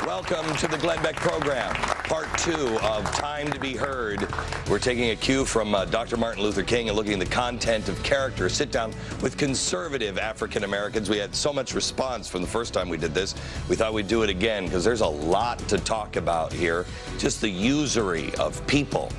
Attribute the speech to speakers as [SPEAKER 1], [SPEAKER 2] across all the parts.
[SPEAKER 1] Welcome to the Glen Beck program, part 2 of Time to be Heard. We're taking a cue from Dr. Martin Luther King and looking at the content of character. Sit down with conservative African Americans. We had so much response from the first time we did this. We thought we'd do it again because there's a lot to talk about here. Just the usury of people.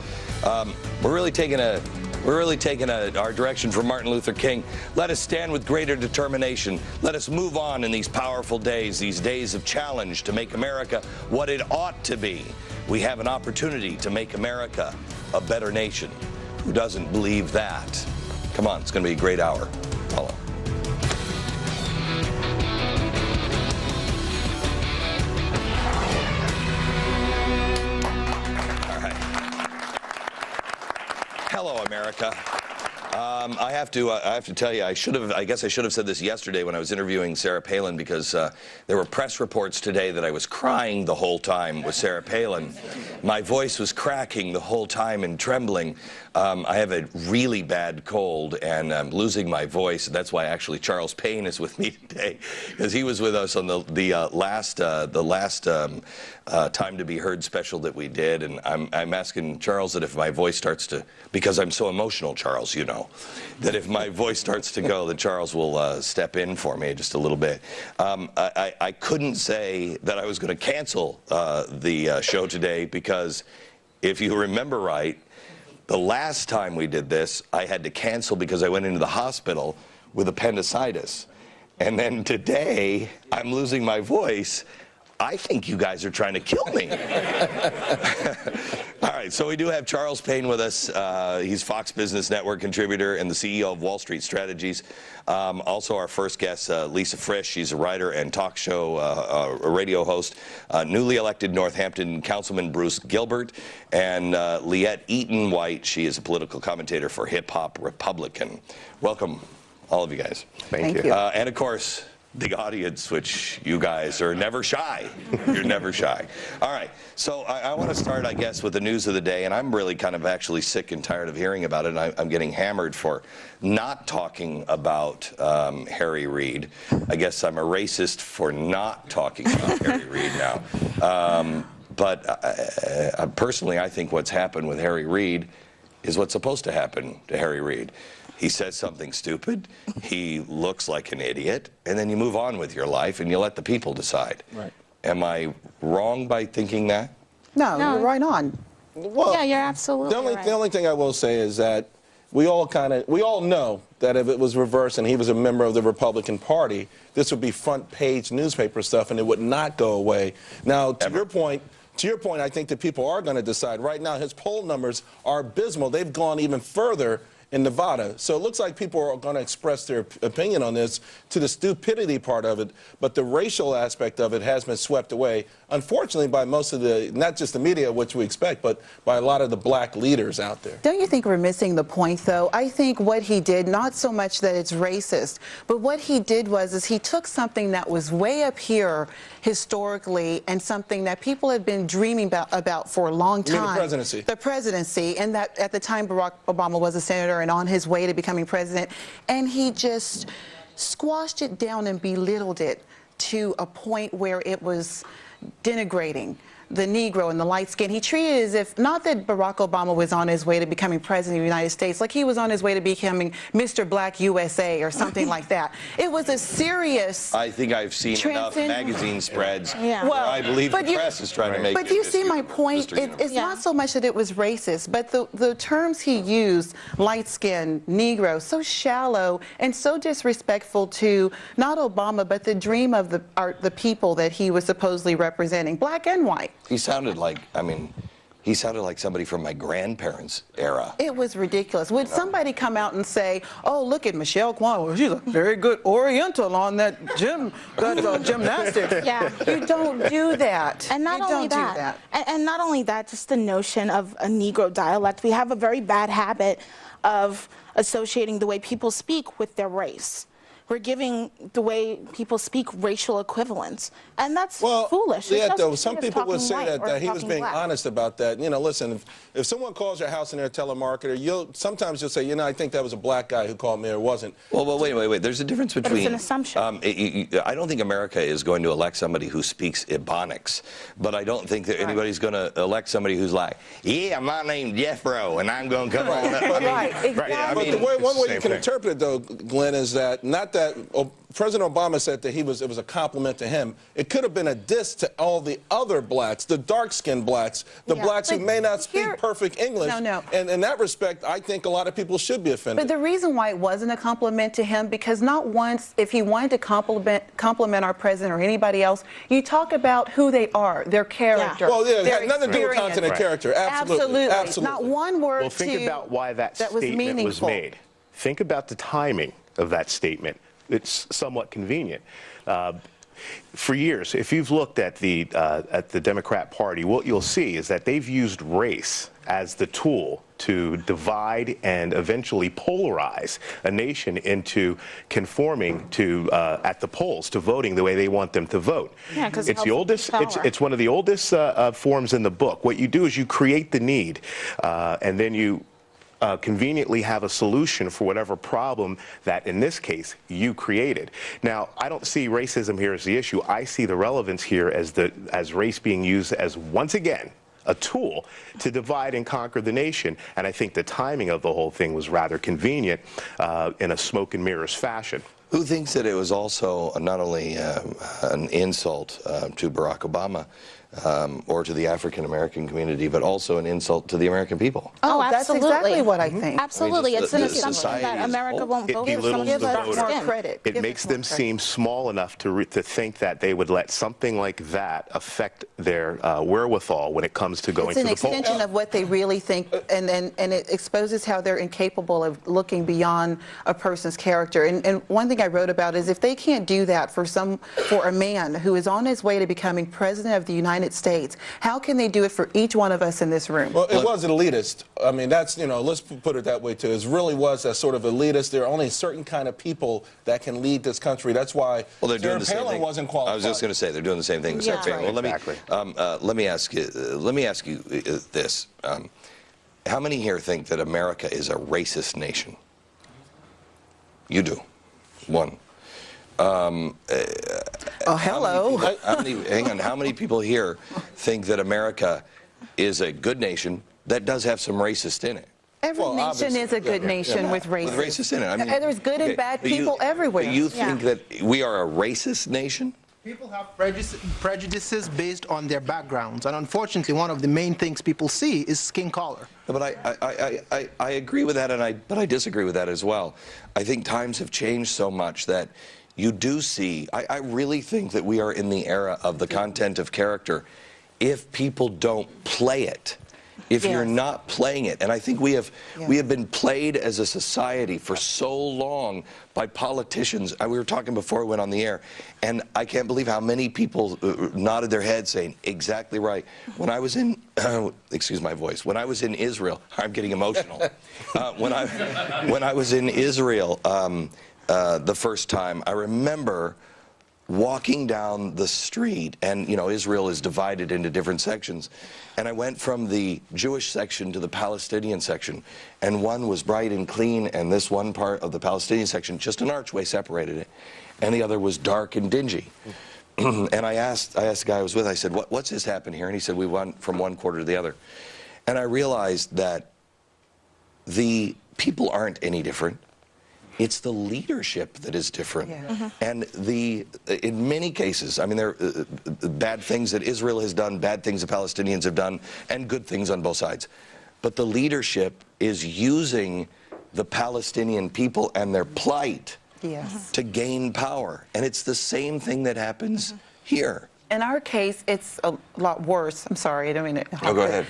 [SPEAKER 1] We're really taking our direction from Martin Luther King. Let us stand with greater determination. Let us move on in these powerful days, these days of challenge to make America what it ought to be. We have an opportunity to make America a better nation. Who doesn't believe that? Come on, it's going to be a great hour. Follow. Hello, America. I have to tell you, I guess I should have said this yesterday when I was interviewing Sarah Palin, because there were press reports today that I was crying the whole time with Sarah Palin. My voice was cracking the whole time and trembling. I have a really bad cold and I'm losing my voice. That's why actually Charles Payne is with me today, because he was with us on the last Time to be Heard special that we did, and I'm asking Charles that if my voice starts to, because I'm so emotional, Charles, you know, that if my voice starts to go, that Charles will step in for me just a little bit. I couldn't say that I was going to cancel the show today, because if you remember right, the last time we did this, I had to cancel because I went into the hospital with appendicitis. And then today, I'm losing my voice. I think you guys are trying to kill me. All right, so we do have Charles Payne with us. He's Fox Business Network contributor and the CEO of Wall Street Strategies. Also our first guest, Lisa Frisch. She's a writer and talk show a radio host. Newly elected Northampton Councilman Bruce Gilbert. And Liette Eaton-White. She is a political commentator for Hip Hop Republican. Welcome, all of you guys.
[SPEAKER 2] Thank you.
[SPEAKER 1] And of course, the audience, which you guys are never shy. You're never shy. All right, so I want to start, I guess, with the news of the day, and I'm really kind of actually sick and tired of hearing about it, and I'm getting hammered for not talking about Harry Reid. I guess I'm a racist for not talking about Harry Reid now. But personally, I think what's happened with Harry Reid is what's supposed to happen to Harry Reid. He says something stupid, he looks like an idiot, and then you move on with your life and you let the people decide. Right. Am I wrong by thinking that?
[SPEAKER 2] No, you're right on.
[SPEAKER 3] Well, yeah, you're absolutely right.
[SPEAKER 4] The only thing I will say is that we all know that if it was reversed and he was a member of the Republican Party, this would be front page newspaper stuff and it would not go away. Now, to your point, I think that people are going to decide. Right now, his poll numbers are abysmal. They've gone even further in Nevada. So it looks like people are going to express their opinion on this to the stupidity part of it, but the racial aspect of it has been swept away, unfortunately, by most of the, not just the media, which we expect, but by a lot of the black leaders out there.
[SPEAKER 2] Don't you think we're missing the point, though? I think what he did, not so much that it's racist, but what he did was he took something that was way up here historically and something that people had been dreaming about for a long time.
[SPEAKER 4] You mean the presidency?
[SPEAKER 2] The presidency, and that at the time Barack Obama was a senator and on his way to becoming president, and he just squashed it down and belittled it to a point where it was denigrating the Negro and the light skin. He treated it as if, not that Barack Obama was on his way to becoming president of the United States, like he was on his way to becoming Mr. Black USA or something like that. It was a serious...
[SPEAKER 1] I think I've seen enough magazine spreads where I believe the press is trying to make it.
[SPEAKER 2] But you see my point? It's not so much that it was racist, but the terms he used, light skin, Negro, so shallow and so disrespectful to not Obama, but the dream of the people that he was supposedly representing, black and white.
[SPEAKER 1] He sounded like, he sounded like somebody from my grandparents' era.
[SPEAKER 2] It was ridiculous. Would somebody come out and say, oh, look at Michelle Kwan, well, she's a very good Oriental on that gymnastics.
[SPEAKER 3] Yeah.
[SPEAKER 2] You don't do that.
[SPEAKER 3] And not only that, and not only that, just the notion of a Negro dialect. We have a very bad habit of associating the way people speak with their race. we're giving the way people speak racial equivalents, and that's
[SPEAKER 4] Well,
[SPEAKER 3] foolish.
[SPEAKER 4] yeah,
[SPEAKER 3] There's no
[SPEAKER 4] though,
[SPEAKER 3] such
[SPEAKER 4] some
[SPEAKER 3] thing as
[SPEAKER 4] people would
[SPEAKER 3] talking
[SPEAKER 4] say
[SPEAKER 3] white or
[SPEAKER 4] that he was
[SPEAKER 3] talking
[SPEAKER 4] being
[SPEAKER 3] black.
[SPEAKER 4] honest about that. You know, listen, if someone calls your house and they're a telemarketer, sometimes you'll say, you know, I think that was a black guy who called me or wasn't.
[SPEAKER 1] Well, wait. There's a difference between...
[SPEAKER 3] But it's an assumption.
[SPEAKER 1] I don't think America is going to elect somebody who speaks Ebonics, but I don't think that anybody's going to elect somebody who's like, yeah, my name's Jeffro, and I'm going to come on up.
[SPEAKER 2] Right, exactly.
[SPEAKER 4] But the one way you can interpret it, though, Glenn, is that not that President Obama said that it was a compliment to him. It could have been a diss to all the other blacks, the dark-skinned blacks, the blacks who may not speak perfect English.
[SPEAKER 2] No.
[SPEAKER 4] And in that respect, I think a lot of people should be offended.
[SPEAKER 2] But the reason why it wasn't a compliment to him, because not once, if he wanted to compliment our president or anybody else, you talk about who they are, their character.
[SPEAKER 4] Well, yeah, it
[SPEAKER 2] their
[SPEAKER 4] had nothing to do with content and character. Absolutely.
[SPEAKER 2] Not one word
[SPEAKER 5] Well, think about why that
[SPEAKER 2] was
[SPEAKER 5] statement
[SPEAKER 2] meaningful.
[SPEAKER 5] was made. Think about the timing of that statement. It's somewhat convenient. For years, if you've looked at the Democrat Party, what you'll see is that they've used race as the tool to divide and eventually polarize a nation into conforming to at the polls to voting the way they want them to vote.
[SPEAKER 3] Yeah, 'cause
[SPEAKER 5] it's the oldest. It's one of the oldest forms in the book. What you do is you create the need, and then you conveniently have a solution for whatever problem that, in this case, you created. Now, I don't see racism here as the issue. I see the relevance here as race being used as, once again, a tool to divide and conquer the nation. And I think the timing of the whole thing was rather convenient in a smoke and mirrors fashion.
[SPEAKER 1] Who thinks that it was also not only an insult to Barack Obama or to the African-American community, but also an insult to the American people?
[SPEAKER 2] Oh, that's
[SPEAKER 3] absolutely.
[SPEAKER 2] exactly what I think.
[SPEAKER 3] Absolutely.
[SPEAKER 1] I mean,
[SPEAKER 3] it's an
[SPEAKER 1] the
[SPEAKER 3] assumption
[SPEAKER 1] society
[SPEAKER 3] that
[SPEAKER 1] is
[SPEAKER 3] America won't
[SPEAKER 5] It
[SPEAKER 3] vote for
[SPEAKER 5] belittles
[SPEAKER 3] someone
[SPEAKER 5] the
[SPEAKER 3] who's dark
[SPEAKER 5] voter.
[SPEAKER 3] skin.
[SPEAKER 2] Credit.
[SPEAKER 5] It
[SPEAKER 2] Give
[SPEAKER 5] makes
[SPEAKER 2] us more
[SPEAKER 5] them
[SPEAKER 2] credit.
[SPEAKER 5] seem small enough to think that they would let something like that affect their wherewithal when it comes to going
[SPEAKER 2] It's
[SPEAKER 5] to
[SPEAKER 2] an
[SPEAKER 5] the polls.
[SPEAKER 2] extension of what they really think, and it exposes how they're incapable of looking beyond a person's character. And one thing I wrote about is if they can't do that for a man who is on his way to becoming president of the United States, how can they do it for each one of us in this room?
[SPEAKER 4] Well, it was elitist. I mean, that's, let's put it that way, too. It really was that sort of elitist. There are only certain kind of people that can lead this country. That's why
[SPEAKER 1] Well, they're doing
[SPEAKER 4] Sarah
[SPEAKER 1] the same
[SPEAKER 4] Palin
[SPEAKER 1] thing.
[SPEAKER 4] wasn't qualified.
[SPEAKER 1] I was just going to say they're doing the same thing with Sarah
[SPEAKER 3] Yeah.
[SPEAKER 1] Palin. Well,
[SPEAKER 5] Exactly.
[SPEAKER 1] let me ask you this: how many here think that America is a racist nation? You do. One.
[SPEAKER 2] Hello.
[SPEAKER 1] How many people here think that America is a good nation that does have some racist in it?
[SPEAKER 2] Every
[SPEAKER 4] Well,
[SPEAKER 2] nation
[SPEAKER 4] obviously,
[SPEAKER 2] is a good nation with racism.
[SPEAKER 1] With racist in it. I mean,
[SPEAKER 2] And there's good and bad
[SPEAKER 1] but you-
[SPEAKER 2] people everywhere.
[SPEAKER 1] but you think that we are a racist nation?
[SPEAKER 6] People have prejudices based on their backgrounds, and unfortunately, one of the main things people see is skin color.
[SPEAKER 1] But I agree with that, but I disagree with that as well. I think times have changed so much that you do see. I really think that we are in the era of the content of character. If people don't play it, if you're not playing it, and I think we have been played as a society for so long by politicians. We were talking before we went on the air, and I can't believe how many people nodded their heads saying exactly right. When I was in, excuse my voice, when I was in Israel, I'm getting emotional. When I was in Israel the first time, I remember walking down the street, and Israel is divided into different sections, and I went from the Jewish section to the Palestinian section, and one was bright and clean, and this one part of the Palestinian section, just an archway separated it, and the other was dark and dingy. And I asked the guy I was with, I said, what's this happen here? And he said, we went from one quarter to the other. And I realized that the people aren't any different. It's the leadership that is different. Yeah. And in many cases, I mean, there are bad things that Israel has done, bad things the Palestinians have done, and good things on both sides. But the leadership is using the Palestinian people and their plight to gain power. And it's the same thing that happens here.
[SPEAKER 2] In our case, it's a lot worse. I'm sorry, I don't mean to.
[SPEAKER 1] Oh, go ahead.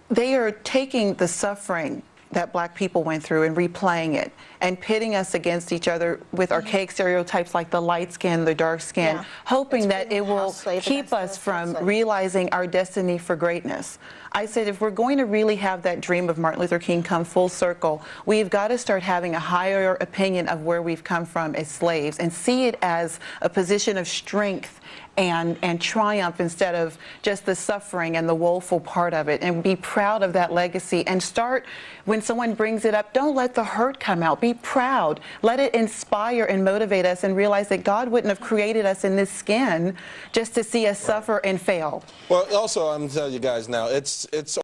[SPEAKER 2] They are taking the suffering that black people went through and replaying it and pitting us against each other with archaic stereotypes like the light skin, the dark skin, hoping that it will keep us from realizing our destiny for greatness. I said, if we're going to really have that dream of Martin Luther King come full circle, we've got to start having a higher opinion of where we've come from as slaves and see it as a position of strength and triumph instead of just the suffering and the woeful part of it, and be proud of that legacy. And start, when someone brings it up, don't let the hurt come out. Be proud. Let it inspire and motivate us, and realize that God wouldn't have created us in this skin just to see us suffer and fail.
[SPEAKER 4] Well, also, I'm telling you guys now, it's